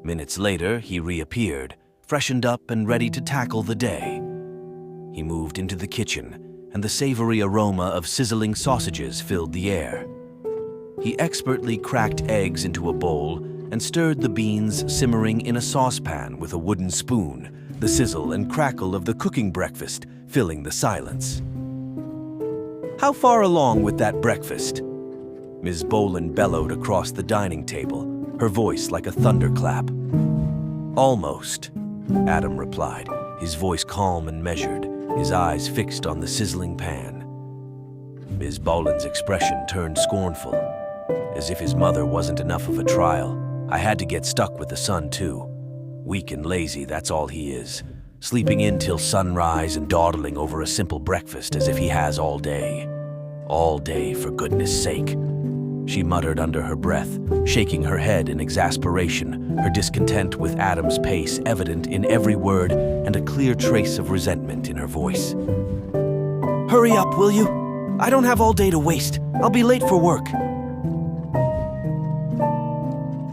Minutes later, he reappeared, freshened up and ready to tackle the day. He moved into the kitchen, and the savory aroma of sizzling sausages filled the air. He expertly cracked eggs into a bowl and stirred the beans simmering in a saucepan with a wooden spoon, the sizzle and crackle of the cooking breakfast filling the silence. "How far along with that breakfast?" Ms. Boland bellowed across the dining table, her voice like a thunderclap. "Almost," Adam replied, his voice calm and measured, his eyes fixed on the sizzling pan. Ms. Boland's expression turned scornful, as if his mother wasn't enough of a trial. "I had to get stuck with the son, too. Weak and lazy, that's all he is. Sleeping in till sunrise and dawdling over a simple breakfast as if he has all day. All day, for goodness sake," she muttered under her breath, shaking her head in exasperation, her discontent with Adam's pace evident in every word and a clear trace of resentment in her voice. "Hurry up, will you? I don't have all day to waste. I'll be late for work."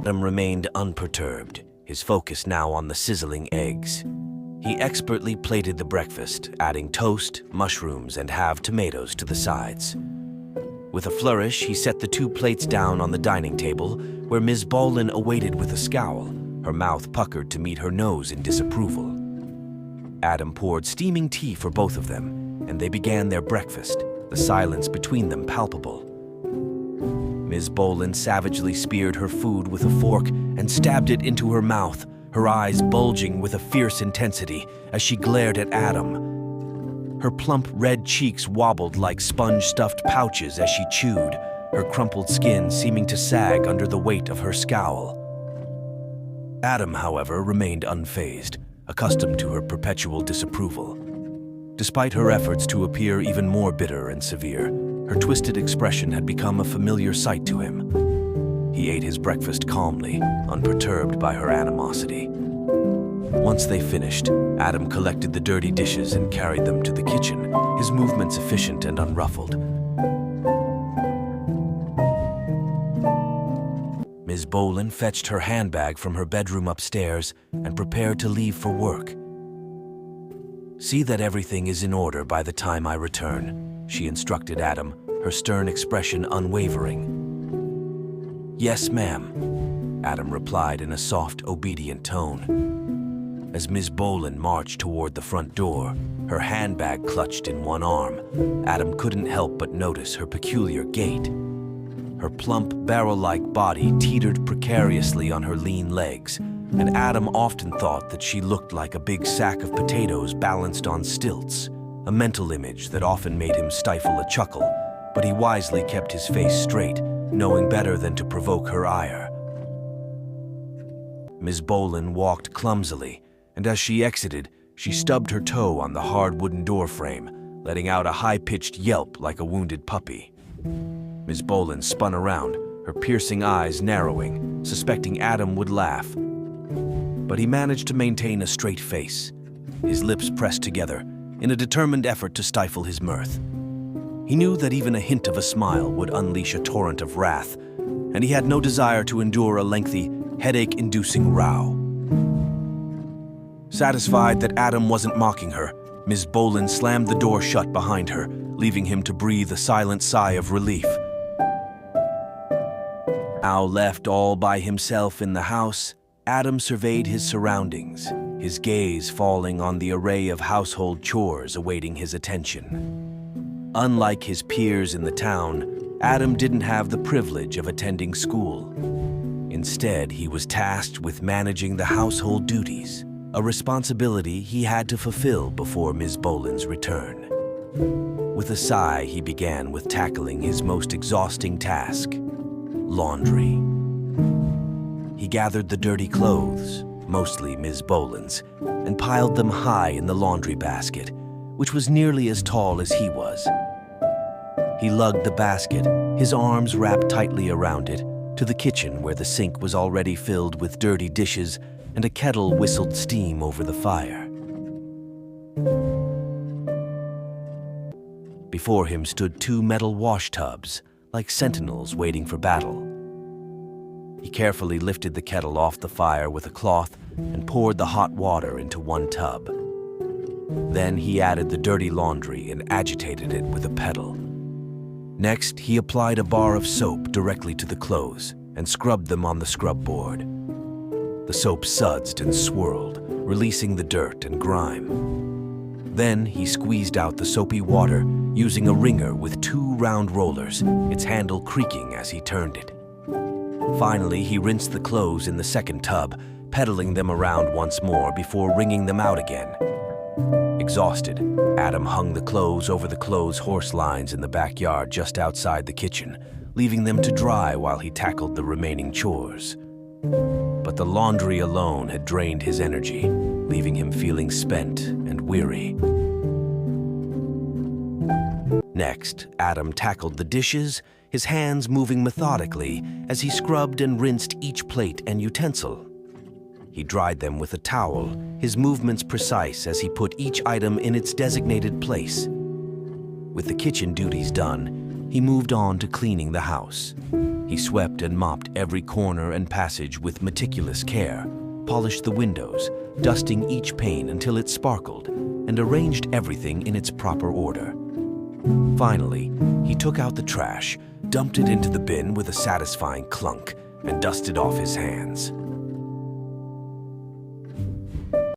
Adam remained unperturbed, his focus now on the sizzling eggs. He expertly plated the breakfast, adding toast, mushrooms, and halved tomatoes to the sides. With a flourish, he set the 2 plates down on the dining table, where Ms. Boland awaited with a scowl, her mouth puckered to meet her nose in disapproval. Adam poured steaming tea for both of them, and they began their breakfast, the silence between them palpable. Ms. Boland savagely speared her food with a fork and stabbed it into her mouth, her eyes bulging with a fierce intensity as she glared at Adam. Her plump red cheeks wobbled like sponge-stuffed pouches as she chewed, her crumpled skin seeming to sag under the weight of her scowl. Adam, however, remained unfazed, accustomed to her perpetual disapproval. Despite her efforts to appear even more bitter and severe, her twisted expression had become a familiar sight to him. He ate his breakfast calmly, unperturbed by her animosity. Once they finished, Adam collected the dirty dishes and carried them to the kitchen, his movements efficient and unruffled. Ms. Boland fetched her handbag from her bedroom upstairs and prepared to leave for work. "See that everything is in order by the time I return," she instructed Adam, her stern expression unwavering. "Yes, ma'am," Adam replied in a soft, obedient tone. As Ms. Boland marched toward the front door, her handbag clutched in one arm, Adam couldn't help but notice her peculiar gait. Her plump, barrel-like body teetered precariously on her lean legs, and Adam often thought that she looked like a big sack of potatoes balanced on stilts, a mental image that often made him stifle a chuckle, but he wisely kept his face straight, knowing better than to provoke her ire. Ms. Boland walked clumsily, and as she exited, she stubbed her toe on the hard wooden door frame, letting out a high-pitched yelp like a wounded puppy. Ms. Boland spun around, her piercing eyes narrowing, suspecting Adam would laugh. But he managed to maintain a straight face, his lips pressed together, in a determined effort to stifle his mirth. He knew that even a hint of a smile would unleash a torrent of wrath, and he had no desire to endure a lengthy, headache-inducing row. Satisfied that Adam wasn't mocking her, Ms. Boland slammed the door shut behind her, leaving him to breathe a silent sigh of relief. Now left all by himself in the house, Adam surveyed his surroundings, his gaze falling on the array of household chores awaiting his attention. Unlike his peers in the town, Adam didn't have the privilege of attending school. Instead, he was tasked with managing the household duties, a responsibility he had to fulfill before Ms. Boland's return. With a sigh, he began with tackling his most exhausting task, laundry. He gathered the dirty clothes, mostly Ms. Boland's, and piled them high in the laundry basket, which was nearly as tall as he was. He lugged the basket, his arms wrapped tightly around it, to the kitchen where the sink was already filled with dirty dishes and a kettle whistled steam over the fire. Before him stood 2 metal wash tubs, like sentinels waiting for battle. He carefully lifted the kettle off the fire with a cloth and poured the hot water into one tub. Then he added the dirty laundry and agitated it with a pedal. Next, he applied a bar of soap directly to the clothes and scrubbed them on the scrub board. The soap sudsed and swirled, releasing the dirt and grime. Then he squeezed out the soapy water using a wringer with 2 round rollers, its handle creaking as he turned it. Finally, he rinsed the clothes in the second tub, pedaling them around once more before wringing them out again. Exhausted, Adam hung the clothes over the clothes horse lines in the backyard just outside the kitchen, leaving them to dry while he tackled the remaining chores. But the laundry alone had drained his energy, leaving him feeling spent and weary. Next, Adam tackled the dishes, his hands moving methodically as he scrubbed and rinsed each plate and utensil. He dried them with a towel, his movements precise as he put each item in its designated place. With the kitchen duties done, he moved on to cleaning the house. He swept and mopped every corner and passage with meticulous care, polished the windows, dusting each pane until it sparkled, and arranged everything in its proper order. Finally, he took out the trash, dumped it into the bin with a satisfying clunk, and dusted off his hands.